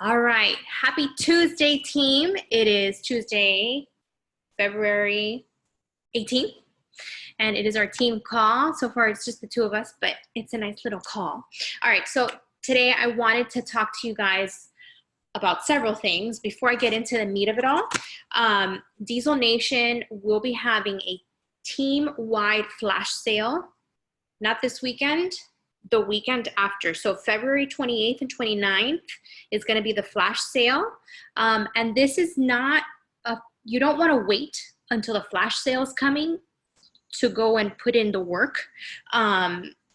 All right, happy Tuesday, team. It is Tuesday, February 18th, and it is our team call. So far, it's just the two of us, but it's a nice little call. All right, so today I wanted to talk to you guys about several things. Before I get into the meat of it all, Diesel Nation will be having a team-wide flash sale, not this weekend, the weekend after. So February 28th and 29th is going to be the flash sale. And this is not, you don't want to wait until the flash sale is coming to go and put in the work.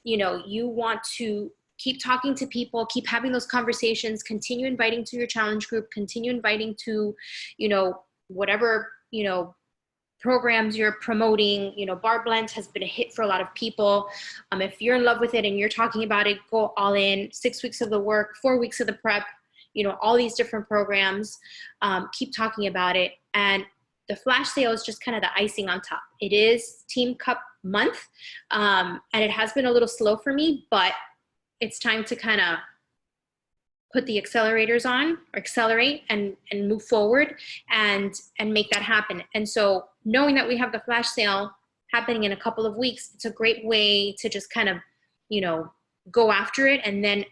You want to keep talking to people, keep having those conversations, continue inviting to your challenge group, continue inviting to, whatever, programs you're promoting. Bar Blend has been a hit for a lot of people. If you're in love with it and you're talking about it, go all in. 6 weeks of the work, 4 weeks of the prep, all these different programs. Keep talking about it. And the flash sale is just kind of the icing on top. It is Team Cup month, and it has been a little slow for me, but it's time to kind of put the accelerators on, or accelerate and move forward and make that happen. And so knowing that we have the flash sale happening in a couple of weeks, it's a great way to just kind of, go after it. And then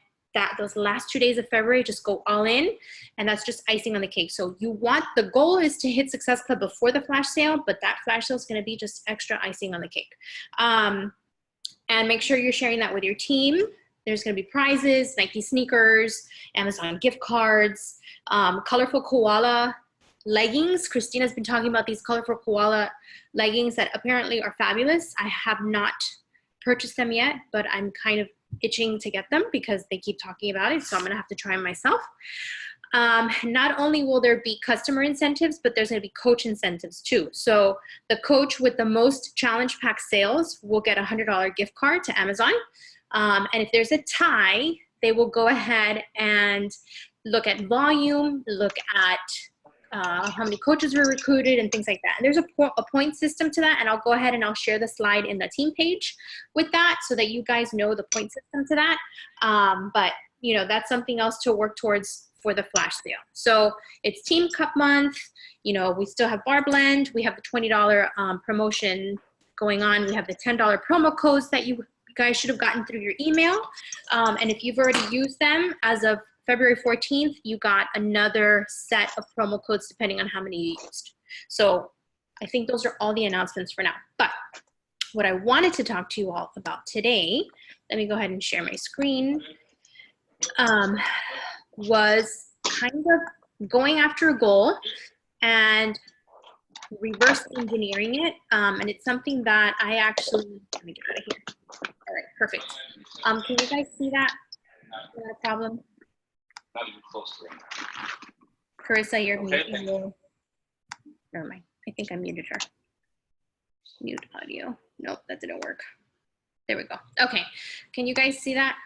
those last 2 days of February, just go all in. And that's just icing on the cake. So the goal is to hit Success Club before the flash sale, but that flash sale is going to be just extra icing on the cake. And make sure you're sharing that with your team. There's going to be prizes, Nike sneakers, Amazon gift cards, colorful koala leggings. Christina's been talking about these colorful koala leggings that apparently are fabulous. I have not purchased them yet, but I'm kind of itching to get them because they keep talking about it. So I'm going to have to try them myself. Not only will there be customer incentives, but there's going to be coach incentives too. So the coach with the most challenge pack sales will get a $100 gift card to Amazon. And if there's a tie, they will go ahead and look at volume, look at how many coaches were recruited and things like that. And there's a point system to that, and I'll go ahead and I'll share the slide in the team page with that so that you guys know the point system to that. But that's something else to work towards for the flash sale. So it's Team Cup month. We still have Bar Blend. We have the $20 promotion going on. We have the $10 promo codes that you guys should have gotten through your email. And if you've already used them, as of February 14th, you got another set of promo codes depending on how many you used. So I think those are all the announcements for now. But what I wanted to talk to you all about today, let me go ahead and share my screen, was kind of going after a goal and reverse engineering it. And it's something that I actually, let me get out of here. All right, perfect. Can you guys see that? No problem. Not even close to it. Carissa, you're Okay, muted. Never mind. I think I muted her. Mute audio. Nope, that didn't work. There we go. Okay. Can you guys see that?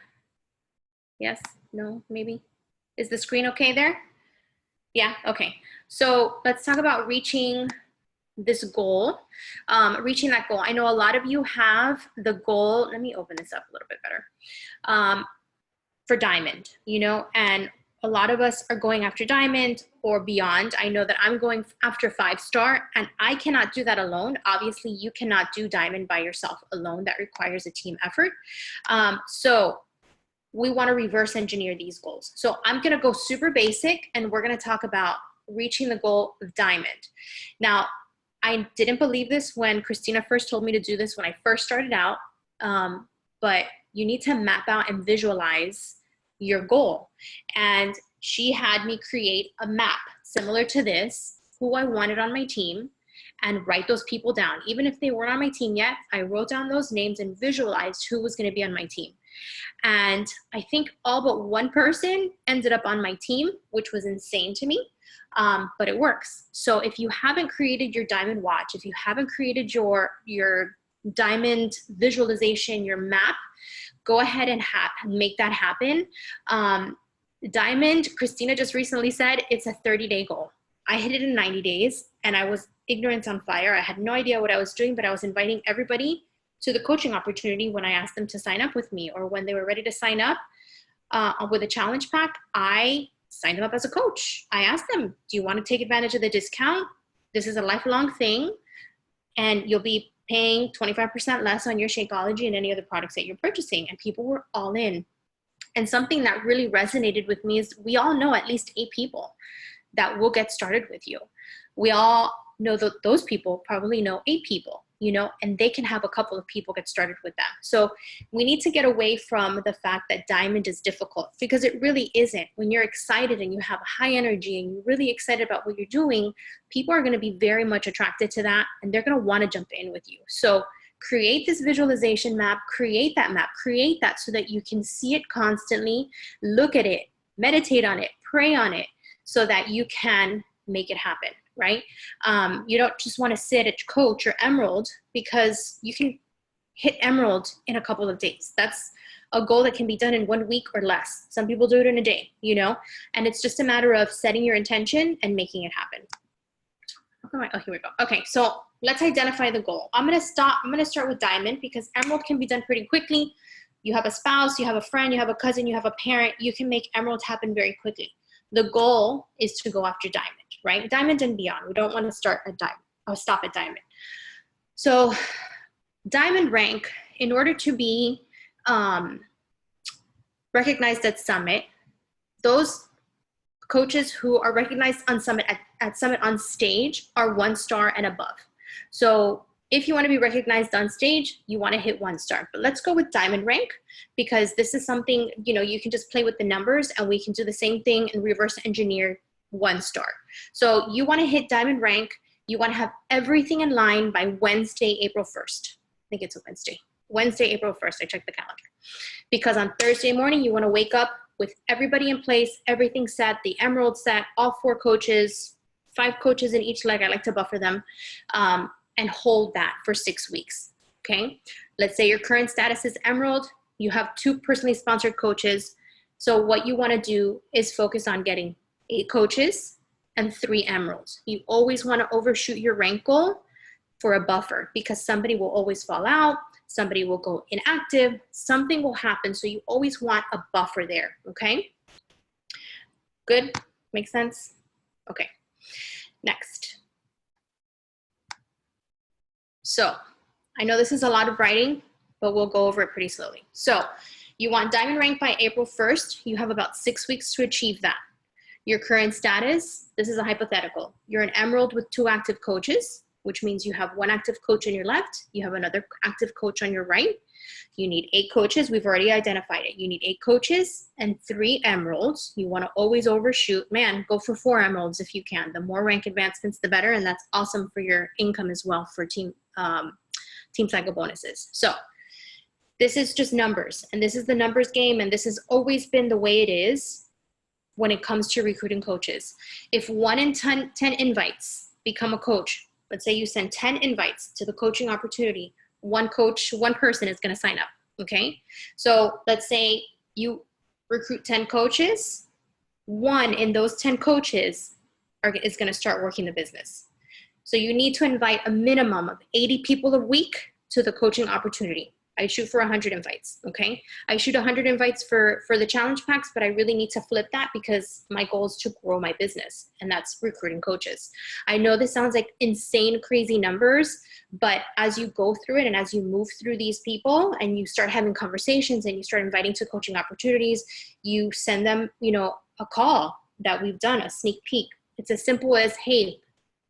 Yes? No? Maybe? Is the screen okay there? Yeah? Okay. So let's talk about reaching this goal, reaching that goal. I know a lot of you have the goal. Let me open this up a little bit better. For Diamond, and a lot of us are going after Diamond or beyond. I know that I'm going after 5-star, and I cannot do that alone. Obviously, you cannot do Diamond by yourself alone. That requires a team effort. So we want to reverse engineer these goals. So I'm going to go super basic, and we're going to talk about reaching the goal of Diamond. Now, I didn't believe this when Christina first told me to do this when I first started out, but you need to map out and visualize your goal. And she had me create a map similar to this, who I wanted on my team, and write those people down. Even if they weren't on my team yet, I wrote down those names and visualized who was going to be on my team. And I think all but one person ended up on my team, which was insane to me. But it works. So if you haven't created your Diamond watch, if you haven't created your Diamond visualization, your map, go ahead and make that happen. Diamond, Christina just recently said, it's a 30-day goal. I hit it in 90 days, and I was ignorance on fire. I had no idea what I was doing, but I was inviting everybody to the coaching opportunity when I asked them to sign up with me, or when they were ready to sign up with a challenge pack. I sign them up as a coach. I ask them, do you want to take advantage of the discount? This is a lifelong thing, and you'll be paying 25% less on your Shakeology and any other products that you're purchasing. And people were all in. And something that really resonated with me is we all know at least 8 people that will get started with you. We all know that those people probably know 8 people, you know, and they can have a couple of people get started with them. So we need to get away from the fact that Diamond is difficult, because it really isn't. When you're excited and you have high energy and you're really excited about what you're doing, people are going to be very much attracted to that, and they're going to want to jump in with you. So create this visualization map, create that so that you can see it constantly, look at it, meditate on it, pray on it, so that you can make it happen, right? You don't just want to sit at Coach or Emerald, because you can hit Emerald in a couple of days. That's a goal that can be done in 1 week or less. Some people do it in a day, you know, and it's just a matter of setting your intention and making it happen. Oh, here we go. Okay, so let's identify the goal. I'm gonna start with Diamond, because Emerald can be done pretty quickly. You have a spouse, you have a friend, you have a cousin, you have a parent, you can make Emerald happen very quickly. The goal is to go after Diamond, right? Diamond and beyond. We don't want to start at Diamond or stop at Diamond. So Diamond rank, in order to be recognized at Summit, those coaches who are recognized on Summit at Summit on stage are 1 star and above. So if you want to be recognized on stage, you want to hit 1 star. But let's go with Diamond rank, because this is something, you know, you can just play with the numbers, and we can do the same thing and reverse engineer 1 star. So you want to hit Diamond rank. You want to have everything in line by Wednesday, April 1st. I think it's a Wednesday. Wednesday, April 1st. I checked the calendar. Because on Thursday morning, you want to wake up with everybody in place, everything set, the Emerald set, all 4 coaches, 5 coaches in each leg. I like to buffer them. And hold that for 6 weeks, okay? Let's say your current status is Emerald. You have 2 personally sponsored coaches. So what you wanna do is focus on getting 8 coaches and 3 Emeralds. You always wanna overshoot your rank goal for a buffer, because somebody will always fall out, somebody will go inactive, something will happen. So you always want a buffer there, okay? Good, makes sense? Okay, next. So I know this is a lot of writing, but we'll go over it pretty slowly. So you want Diamond rank by April 1st. You have about 6 weeks to achieve that. Your current status, this is a hypothetical. You're an Emerald with 2 active coaches, which means you have 1 active coach on your left. You have another active coach on your right. You need 8 coaches. We've already identified it. You need 8 coaches and 3 Emeralds. You want to always overshoot. Man, go for 4 Emeralds if you can. The more rank advancements, the better. And that's awesome for your income as well for Team Cycle bonuses. So this is just numbers, and this is the numbers game, and this has always been the way it is when it comes to recruiting coaches. If 1 in 10 invites become a coach, let's say you send 10 invites to the coaching opportunity, 1 person is going to sign up, okay? So let's say you recruit 10 coaches, 1 in those 10 coaches is going to start working the business. So you need to invite a minimum of 80 people a week to the coaching opportunity. I shoot for 100 invites, okay? I shoot 100 invites for the challenge packs, but I really need to flip that because my goal is to grow my business, and that's recruiting coaches. I know this sounds like insane, crazy numbers, but as you go through it and as you move through these people and you start having conversations and you start inviting to coaching opportunities, you send them, you know, a call that we've done, a sneak peek. It's as simple as, hey,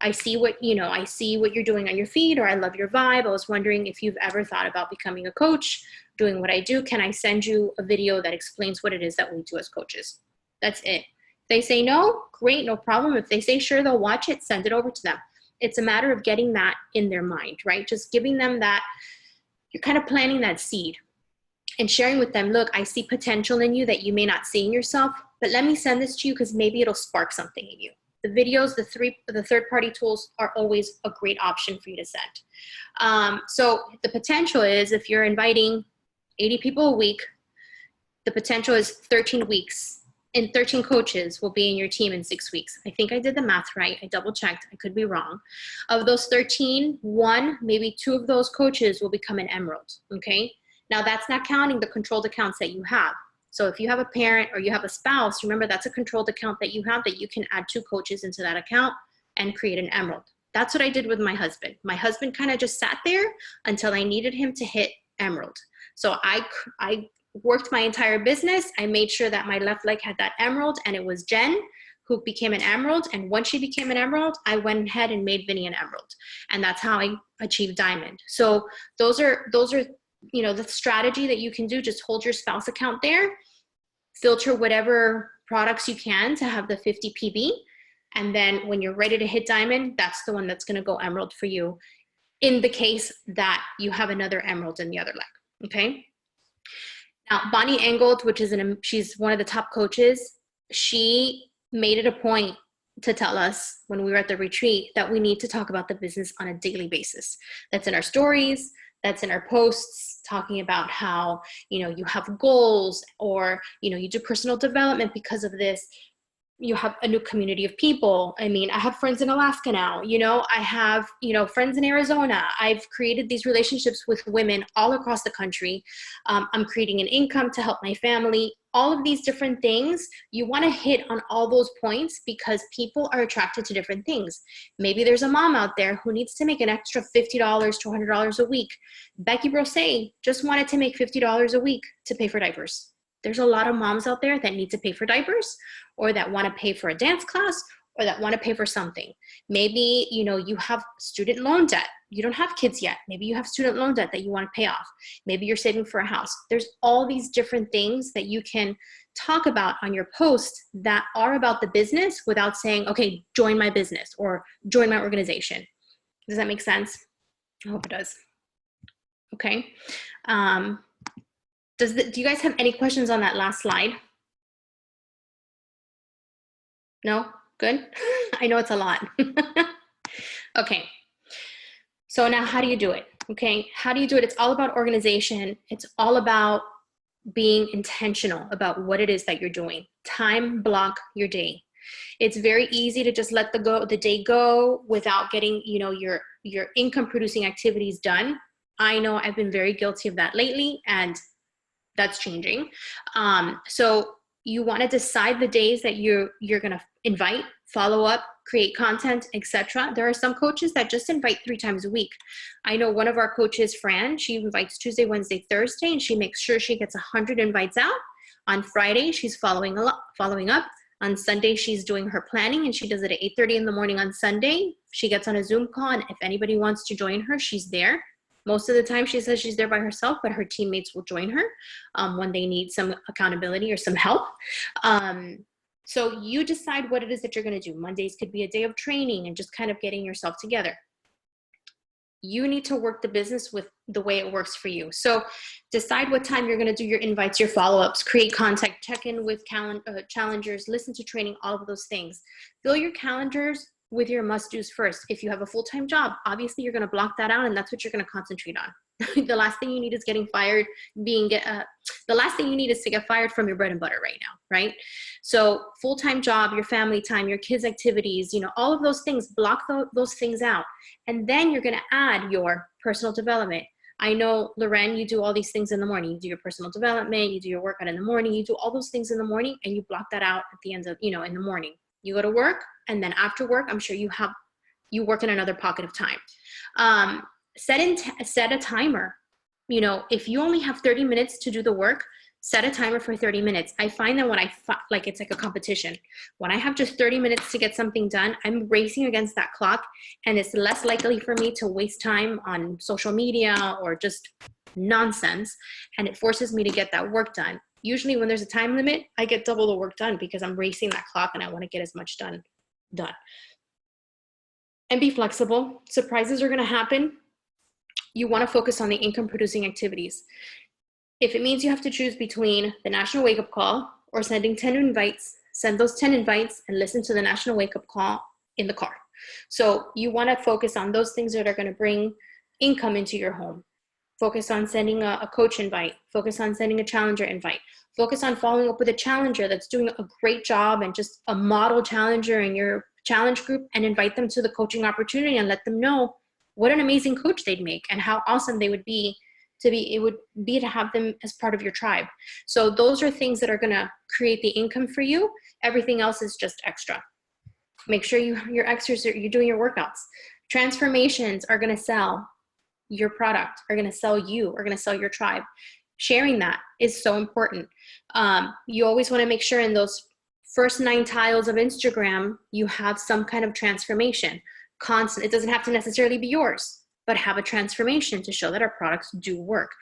I see what you're doing on your feed, or I love your vibe. I was wondering if you've ever thought about becoming a coach, doing what I do. Can I send you a video that explains what it is that we do as coaches? That's it. If they say no, great, no problem. If they say sure, they'll watch it, send it over to them. It's a matter of getting that in their mind, right? Just giving them that, you're kind of planting that seed and sharing with them, look, I see potential in you that you may not see in yourself, but let me send this to you because maybe it'll spark something in you. The videos, the third-party tools are always a great option for you to send. So the potential is, if you're inviting 80 people a week, the potential is 13 weeks. And 13 coaches will be in your team in 6 weeks. I think I did the math right. I double-checked. I could be wrong. Of those 13, 1, maybe 2 of those coaches will become an Emerald, okay? Now, that's not counting the controlled accounts that you have. So if you have a parent or you have a spouse, remember that's a controlled account that you have that you can add 2 coaches into that account and create an emerald. That's what I did with my husband. My husband kind of just sat there until I needed him to hit emerald. So I worked my entire business. I made sure that my left leg had that emerald, and it was Jen who became an emerald. And once she became an emerald, I went ahead and made Vinny an emerald. And that's how I achieved diamond. So those are, you know, the strategy that you can do. Just hold your spouse account there, filter whatever products you can to have the 50 PV. And then when you're ready to hit diamond, that's the one that's going to go emerald for you in the case that you have another emerald in the other leg. Okay. Now, Bonnie Engold, she's one of the top coaches. She made it a point to tell us when we were at the retreat that we need to talk about the business on a daily basis. That's in our stories, that's in our posts, talking about how, you know, you have goals, or, you know, you do personal development because of this. You have a new community of people. I mean, I have friends in Alaska now, you know, I have, you know, friends in Arizona. I've created these relationships with women all across the country. I'm creating an income to help my family. All of these different things, you want to hit on all those points because people are attracted to different things. Maybe there's a mom out there who needs to make an extra $50 to $100 a week. Becky Brosset just wanted to make $50 a week to pay for diapers. There's a lot of moms out there that need to pay for diapers, or that want to pay for a dance class, or that want to pay for something. Maybe, you know, you have student loan debt. You don't have kids yet. Maybe you have student loan debt that you want to pay off. Maybe you're saving for a house. There's all these different things that you can talk about on your post that are about the business without saying, okay, join my business or join my organization. Does that make sense? I hope it does. Okay. Do you guys have any questions on that last slide? No? Good? I know it's a lot. Okay. So now how do you do it? Okay. How do you do it? It's all about organization. It's all about being intentional about what it is that you're doing. Time block your day. It's very easy to just let the day go without getting, you know, your income producing activities done. I know I've been very guilty of that lately, and that's changing. So you want to decide the days that you're going to invite, follow up, create content, etc. There are some coaches that just invite 3 times a week. I know one of our coaches, Fran, she invites Tuesday, Wednesday, Thursday, and she makes sure she gets 100 invites out. On Friday, she's following up. On Sunday, she's doing her planning, and she does it at 8:30 in the morning on Sunday. She gets on a Zoom call, and if anybody wants to join her, she's there. Most of the time she says she's there by herself, but her teammates will join her when they need some accountability or some help. So you decide what it is that you're going to do. Mondays could be a day of training and just kind of getting yourself together. You need to work the business with the way it works for you. So decide what time you're going to do your invites, your follow-ups, create contact, check in with challengers, listen to training, all of those things. Fill your calendars with your must-dos first. If you have a full-time job, obviously you're going to block that out, and that's what you're going to concentrate on. The last thing you need is getting fired, the last thing you need is to get fired from your bread and butter right now, right? So full-time job, your family time, your kids' activities, you know, all of those things, block those things out. And then you're going to add your personal development. I know, Loren, you do all these things in the morning. You do your personal development, you do your workout in the morning, you do all those things in the morning, and you block that out at the end of, you know, in the morning. You go to work, and then after work, I'm sure you work in another pocket of time. Set a timer. You know, if you only have 30 minutes to do the work, set a timer for 30 minutes. I find that when it's like a competition. When I have just 30 minutes to get something done, I'm racing against that clock, and it's less likely for me to waste time on social media or just nonsense, and it forces me to get that work done. Usually when there's a time limit, I get double the work done because I'm racing that clock and I want to get as much done. And be flexible. Surprises are going to happen. You want to focus on the income producing activities. If it means you have to choose between the National Wake Up Call or sending 10 invites, send those 10 invites and listen to the National Wake Up Call in the car. So you want to focus on those things that are going to bring income into your home. Focus on sending a coach invite. Focus on sending a challenger invite. Focus on following up with a challenger that's doing a great job and just a model challenger in your challenge group, and invite them to the coaching opportunity and let them know what an amazing coach they'd make and how awesome they would be it would be to have them as part of your tribe. So those are things that are going to create the income for you. Everything else is just extra. Make sure your exercise, you're doing your workouts. Transformations are going to sell your product, are going to sell you, are going to sell your tribe. Sharing that is so important. You always want to make sure in those first 9 tiles of Instagram, you have some kind of transformation. Constant. It doesn't have to necessarily be yours, but have a transformation to show that our products do work.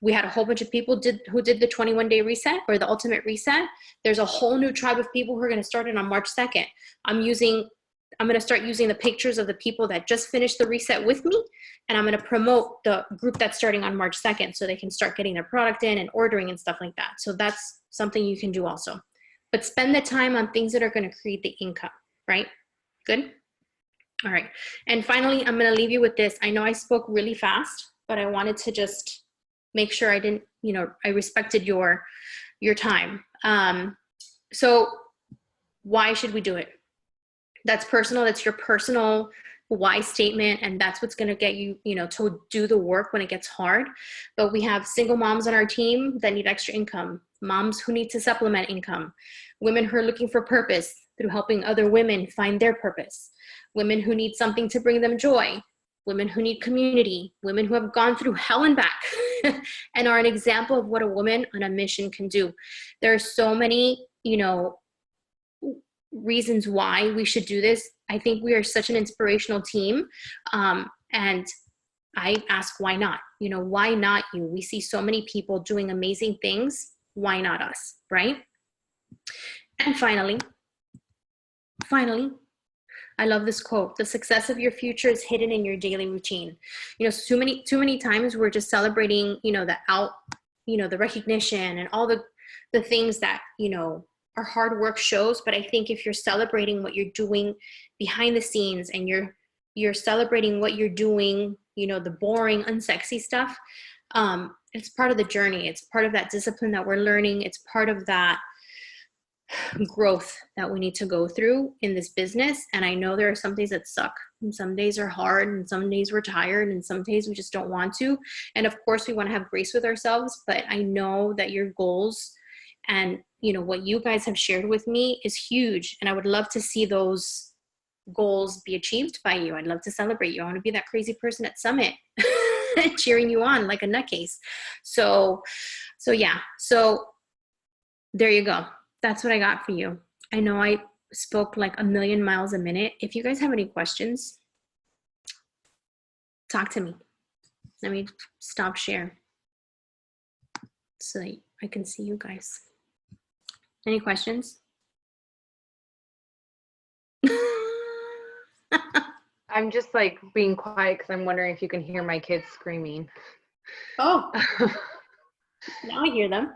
We had a whole bunch of people who did the 21-day reset or the ultimate reset. There's a whole new tribe of people who are going to start it on March 2nd. I'm going to start using the pictures of the people that just finished the reset with me, and I'm going to promote the group that's starting on March 2nd so they can start getting their product in and ordering and stuff like that. So that's something you can do also. But spend the time on things that are going to create the income, right? Good? All right. And finally, I'm going to leave you with this. I know I spoke really fast, but I wanted to just make sure I didn't, I respected your time. So why should we do it? That's personal. That's your personal why statement. And that's what's going to get you, to do the work when it gets hard. But we have single moms on our team that need extra income, moms who need to supplement income, women who are looking for purpose through helping other women find their purpose, women who need something to bring them joy, women who need community, women who have gone through hell and back and are an example of what a woman on a mission can do. There are so many, reasons why we should do this. I think we are such an inspirational team. And I ask, why not? Why not you? We see so many people doing amazing things. Why not us, right? And finally, I love this quote. The success of your future is hidden in your daily routine. Too many times we're just celebrating, the recognition and all the things that, our hard work shows. But I think if you're celebrating what you're doing behind the scenes and you're celebrating what you're doing, the boring, unsexy stuff, it's part of the journey. It's part of that discipline that we're learning. It's part of that growth that we need to go through in this business. And I know there are some days that suck, and some days are hard, and some days we're tired, and some days we just don't want to. And of course we want to have grace with ourselves, but I know that your goals and what you guys have shared with me is huge, and I would love to see those goals be achieved by you. I'd love to celebrate you. I want to be that crazy person at Summit cheering you on like a nutcase. So there you go. That's what I got for you. I know I spoke like a million miles a minute. If you guys have any questions, talk to me. Let me stop share so that I can see you guys. Any questions? I'm just like being quiet because I'm wondering if you can hear my kids screaming. Oh, now I hear them.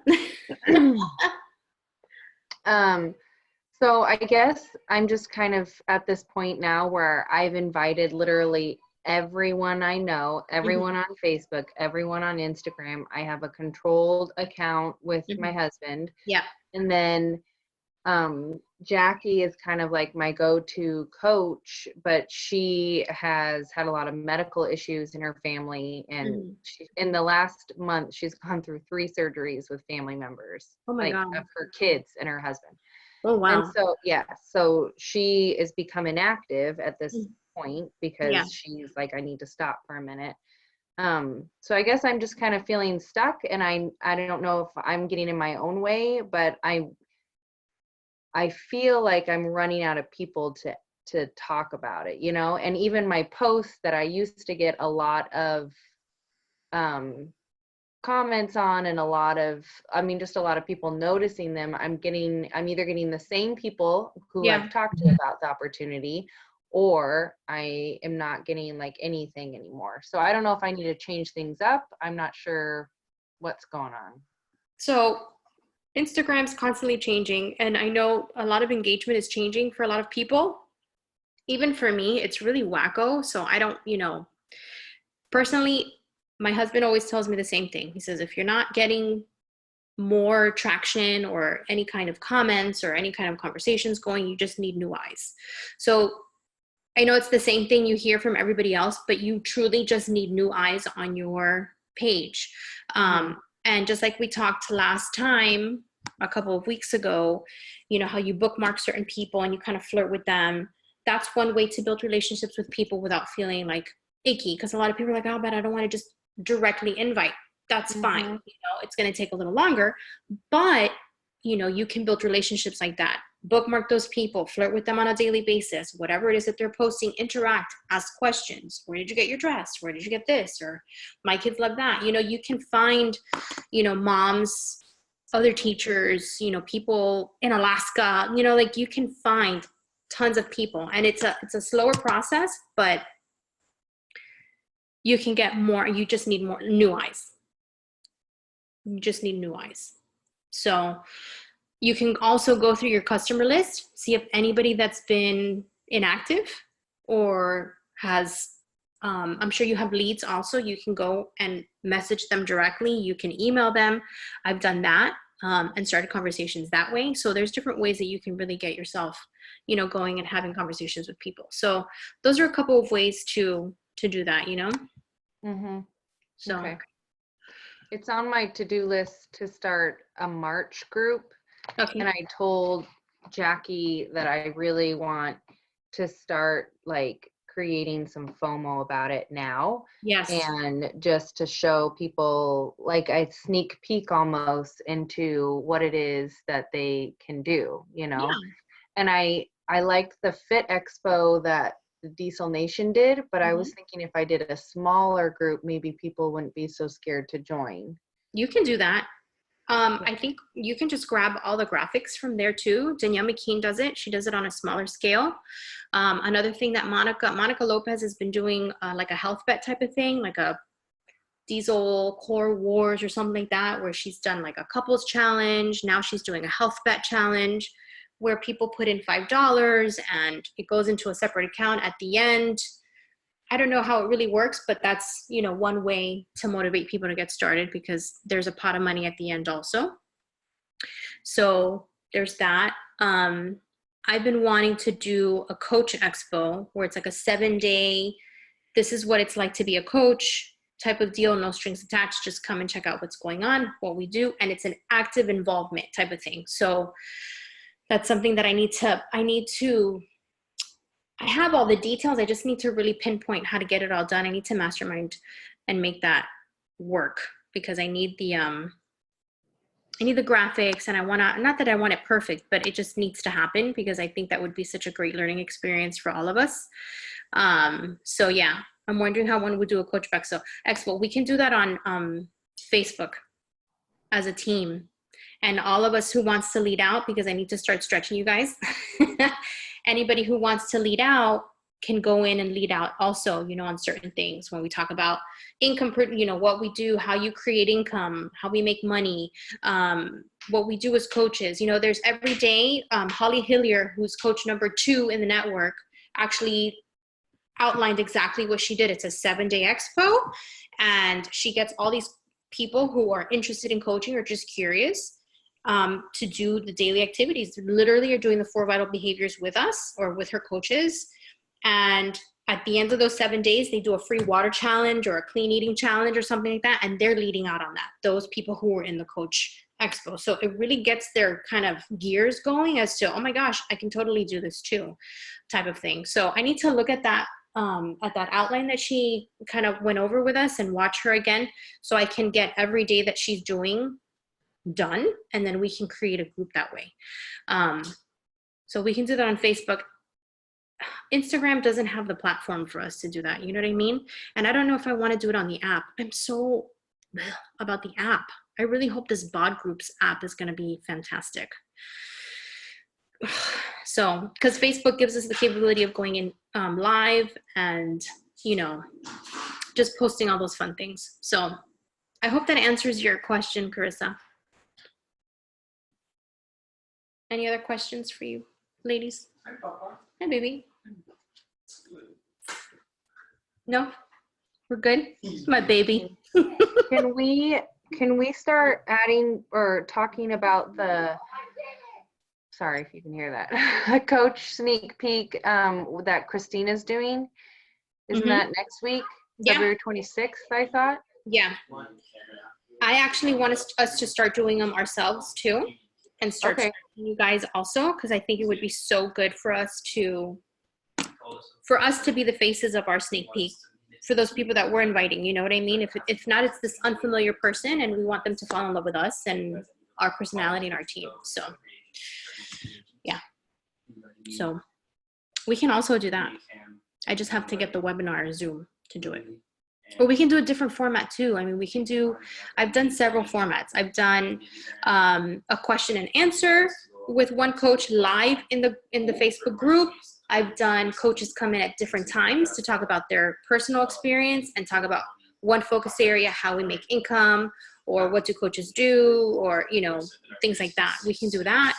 So I guess I'm just kind of at this point now where I've invited literally everyone I know, everyone on Facebook, everyone on Instagram. I have a controlled account with my husband. Yeah. And then Jackie is kind of like my go-to coach, but she has had a lot of medical issues in her family. And in the last month, she's gone through 3 surgeries with family members, God, of her kids and her husband. Oh, wow. And so, so she is becoming inactive at this point because she's like, I need to stop for a minute. So I guess I'm just kind of feeling stuck, and I don't know if I'm getting in my own way, but I feel like I'm running out of people to talk about it, and even my posts that I used to get a lot of comments on, and a lot of people noticing them. I'm either getting the same people who I've talked to about the opportunity, or I am not getting like anything anymore. So I don't know if I need to change things up. I'm not sure what's going on. So Instagram's constantly changing, and I know a lot of engagement is changing for a lot of people. Even for me, it's really wacko. So I don't, personally, my husband always tells me the same thing. He says, if you're not getting more traction or any kind of comments or any kind of conversations going, you just need new eyes. So I know it's the same thing you hear from everybody else, but you truly just need new eyes on your page. And just like we talked last time, a couple of weeks ago, you know, how you bookmark certain people and you kind of flirt with them. That's one way to build relationships with people without feeling like icky. Because a lot of people are like, oh, but I don't want to just directly invite. That's fine. You know, it's going to take a little longer, but you know, you can build relationships like that. Bookmark those people, flirt with them on a daily basis, whatever it is that they're posting, interact, ask questions. Where did you get your dress? Where did you get this? Or my kids love that. You know, you can find, you know, moms, other teachers, you know, people in Alaska, you know, like you can find tons of people, and it's a slower process, but you can get more. You just need more new eyes. You just need new eyes. So you can also go through your customer list, see if anybody that's been inactive or has, I'm sure you have leads also. You can go and message them directly. You can email them. I've done that and started conversations that way. So there's different ways that you can really get yourself, you know, going and having conversations with people. So those are a couple of ways to do that, you know? So. Okay. It's on my to-do list to start a March group. Okay. And I told Jackie that I really want to start like creating some FOMO about it now. Yes. And just to show people like a sneak peek almost into what it is that they can do, you know? Yeah. And I liked the Fit Expo that the Diesel Nation did, but I was thinking if I did a smaller group, maybe people wouldn't be so scared to join. You can do that. I think you can just grab all the graphics from there too. Danielle McKean does it. She does it on a smaller scale. Another thing that Monica Lopez has been doing like a health bet type of thing, like a Diesel Core Wars or something like that, where she's done like a couples challenge. Now she's doing a health bet challenge where people put in $5 and it goes into a separate account at the end. I don't know how it really works, but that's, you know, one way to motivate people to get started because there's a pot of money at the end also. So there's that. I've been wanting to do a coach expo where it's like a 7-day, this is what it's like to be a coach type of deal, no strings attached, just come and check out what's going on, what we do. And it's an active involvement type of thing. So that's something that I have all the details. I just need to really pinpoint how to get it all done. I need to mastermind and make that work because I need the graphics and I want to, not that I want it perfect, but it just needs to happen because I think that would be such a great learning experience for all of us. So yeah, I'm wondering how one would do a Coach Expo. We can do that on Facebook as a team. And all of us who wants to lead out, because I need to start stretching you guys. Anybody who wants to lead out can go in and lead out also, you know, on certain things when we talk about income, you know, what we do, how you create income, how we make money, what we do as coaches. You know, there's every day, Holly Hillier, who's coach number 2 in the network, actually outlined exactly what she did. It's a 7-day expo, and she gets all these people who are interested in coaching or just curious to do the daily activities. Literally are doing the 4 vital behaviors with us or with her coaches. And at the end of those 7 days, they do a free water challenge or a clean eating challenge or something like that. And they're leading out on that, those people who were in the Coach Expo. So it really gets their kind of gears going as to, oh my gosh, I can totally do this too, type of thing. So I need to look at that outline that she kind of went over with us and watch her again so I can get every day that she's doing done, and then we can create a group that way. So we can do that on Facebook. Instagram doesn't have the platform for us to do that, you know what I mean? And I don't know if I want to do it on the app. I'm so about the app. I really hope this BOD Groups app is going to be fantastic. So, because Facebook gives us the capability of going in live and, you know, just posting all those fun things. So I hope that answers your question, Carissa. Any other questions for you, ladies? Hi, Papa. Hi, baby. No? We're good? My baby. Can we start adding or talking about the, sorry if you can hear that, coach sneak peek that Christina's doing? Isn't that next week? Yeah. February 26th, I thought? Yeah. I actually want us to start doing them ourselves too, and start Okay. you guys also, because I think it would be so good for us to be the faces of our sneak peek for those people that we're inviting. You know what I mean? If not, it's this unfamiliar person, and we want them to fall in love with us and our personality and our team. So, yeah. So we can also do that. I just have to get the webinar Zoom to do it. Or we can do a different format too. I mean, I've done several formats. I've done a question and answer with one coach live in the Facebook group. I've done coaches come in at different times to talk about their personal experience and talk about one focus area, how we make income, or what do coaches do, or, you know, things like that. We can do that.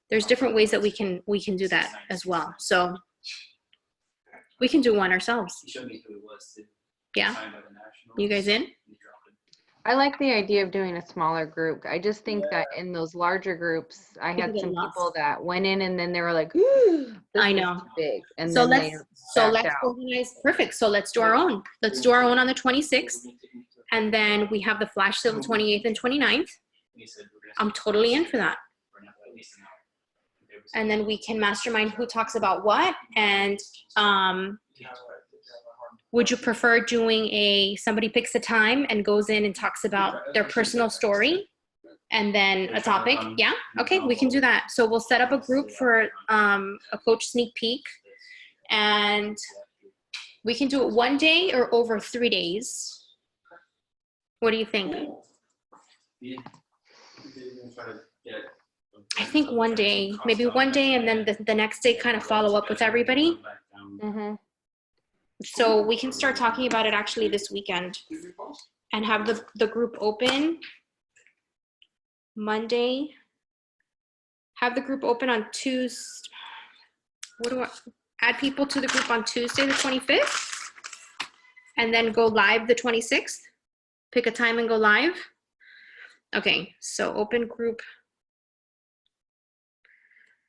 There's different ways that we can do that as well. So we can do one ourselves. Yeah. You guys in? I like the idea of doing a smaller group. I just think that in those larger groups, I had some people that went in and then they were like, "Ooh, this I is know. too big," and So then let's organize. Perfect. So let's do our own. Let's do our own on the 26th, and then we have the flash sale the 28th and 29th. I'm totally in for that. And then we can mastermind who talks about what. And would you prefer doing somebody picks a time and goes in and talks about their personal story and then a topic? Yeah. Okay, we can do that. So we'll set up a group for a coach sneak peek, and we can do it one day or over 3 days. What do you think? I think one day, maybe one day, and then the next day kind of follow up with everybody. Mm-hmm. So we can start talking about it actually this weekend and have the group open Monday. Have the group open on Tuesday. Add people to the group on Tuesday the 25th and then go live the 26th. Pick a time and go live. Okay, so open group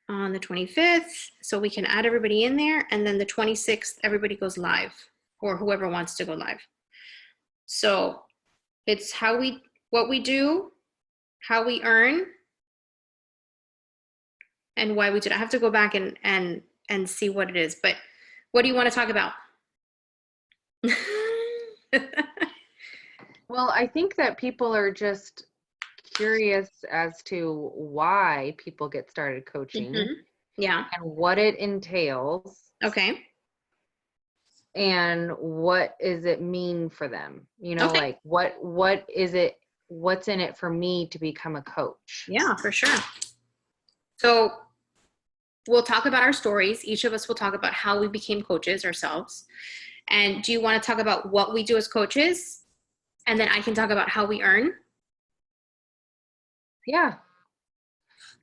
on the 25th, so we can add everybody in there, and then the 26th, everybody goes live, or whoever wants to go live. So it's what we do, how we earn, and why we do it. I have to go back and see what it is, but what do you want to talk about? Well, I think that people are just curious as to why people get started coaching. Mm-hmm. Yeah. And what it entails. Okay. And what does it mean for them? You know, okay. like what is it, what's in it for me to become a coach? Yeah, for sure. So we'll talk about our stories. Each of us will talk about how we became coaches ourselves. And do you want to talk about what we do as coaches? And then I can talk about how we earn. Yeah,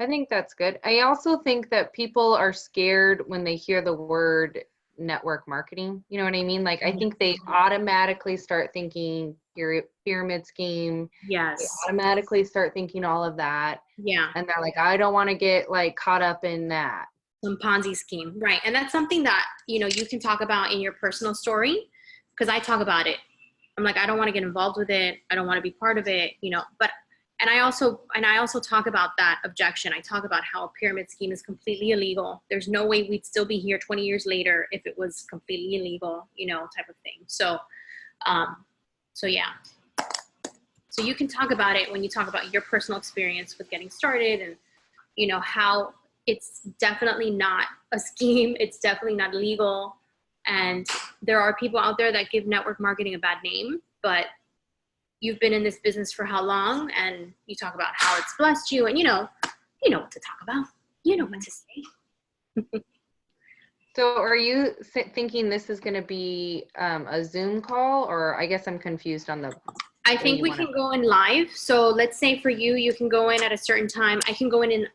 I think that's good. I also think that people are scared when they hear the word network marketing. You know what I mean? Like, I think they automatically start thinking pyramid scheme. Yes. They automatically start thinking all of that. Yeah. And they're like, I don't want to get like caught up in that. Some Ponzi scheme. Right. And that's something that, you know, you can talk about in your personal story, because I talk about it. I'm like, I don't want to get involved with it. I don't want to be part of it, you know, but and I also talk about that objection. I talk about how a pyramid scheme is completely illegal. There's no way we'd still be here 20 years later if it was completely illegal, you know, type of thing. So, so yeah. So you can talk about it when you talk about your personal experience with getting started, and, you know, how it's definitely not a scheme. It's definitely not illegal. And there are people out there that give network marketing a bad name, but you've been in this business for how long, and you talk about how it's blessed you, and you know what to talk about. You know what to say. So are you thinking this is going to be a Zoom call, or I guess I'm confused on the. I think we can go in live. So let's say for you, you can go in at a certain time. I can go in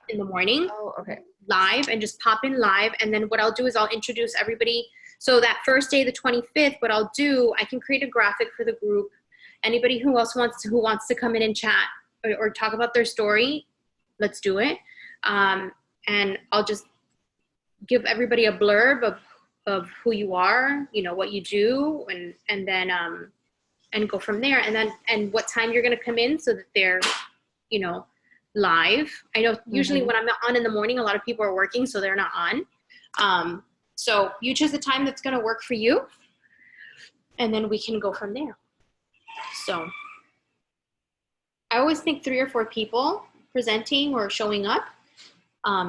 the morning. Oh, okay. Live, and just pop in live. And then what I'll do is I'll introduce everybody. So that first day, the 25th, what I'll do, I can create a graphic for the group. Anybody who wants to come in and chat or talk about their story, let's do it. And I'll just give everybody a blurb of who you are, you know, what you do, and then and go from there. And what time you're going to come in so that they're, live. I know usually when I'm on in the morning, a lot of people are working, so they're not on. So you choose the time that's going to work for you, and then we can go from there. So I always think 3 or 4 people presenting or showing up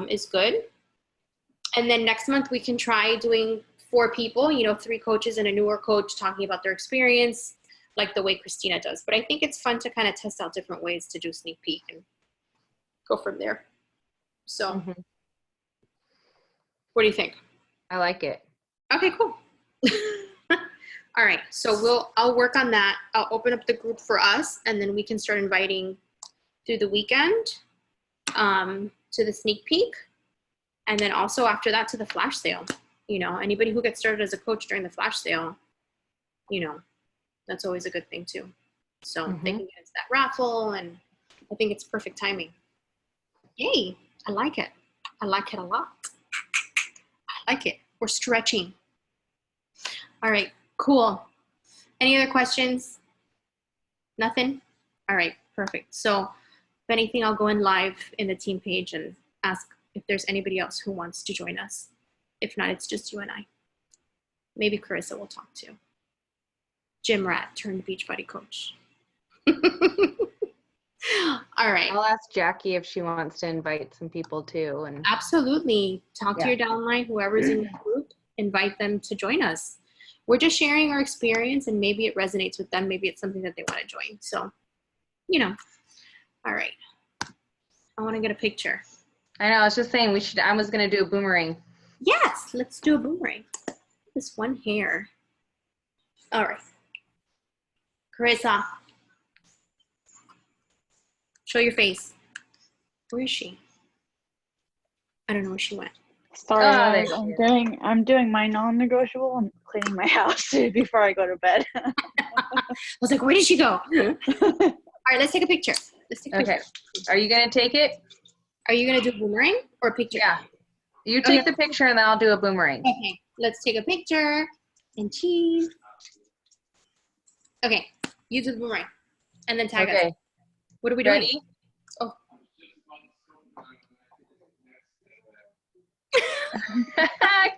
is good. And then next month we can try doing 4 people, 3 coaches and a newer coach talking about their experience, like the way Christina does. But I think it's fun to kind of test out different ways to do sneak peek and go from there. So what do you think? I like it. Okay, cool. All right, so I'll work on that. I'll open up the group for us, and then we can start inviting through the weekend to the sneak peek, and then also after that to the flash sale. Anybody who gets started as a coach during the flash sale, that's always a good thing too. So they can get into that raffle, and I think it's perfect timing. Yay, I like it. I like it a lot. I like it. We're stretching. All right, cool. Any other questions? Nothing? All right, perfect. So if anything, I'll go in live in the team page and ask if there's anybody else who wants to join us. If not, it's just you and I. Maybe Carissa will talk to. Gym rat turned Beachbody coach. All right. I'll ask Jackie if she wants to invite some people too. And absolutely. Talk to your downline, whoever's in your group, invite them to join us. We're just sharing our experience, and maybe it resonates with them. Maybe it's something that they want to join. So, all right. I want to get a picture. I know, I was just saying I was going to do a boomerang. Yes, let's do a boomerang. This one hair. All right. Carissa, show your face. Where is she? I don't know where she went. Sorry, there I'm doing my non-negotiable and cleaning my house before I go to bed. I was like, where did she go? All right, let's take a picture. Okay. Are you going to take it? Are you going to do a boomerang or a picture? Yeah. You take the picture and then I'll do a boomerang. Okay, let's take a picture and cheese. Okay, you do the boomerang and then tag us. What are we doing? Ready? Oh.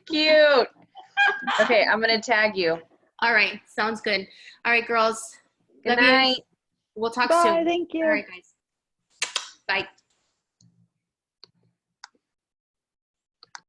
Cute. Okay, I'm going to tag you. All right, sounds good. All right, girls. Good night. We'll talk Bye, soon. thank you. All right, guys. Bye.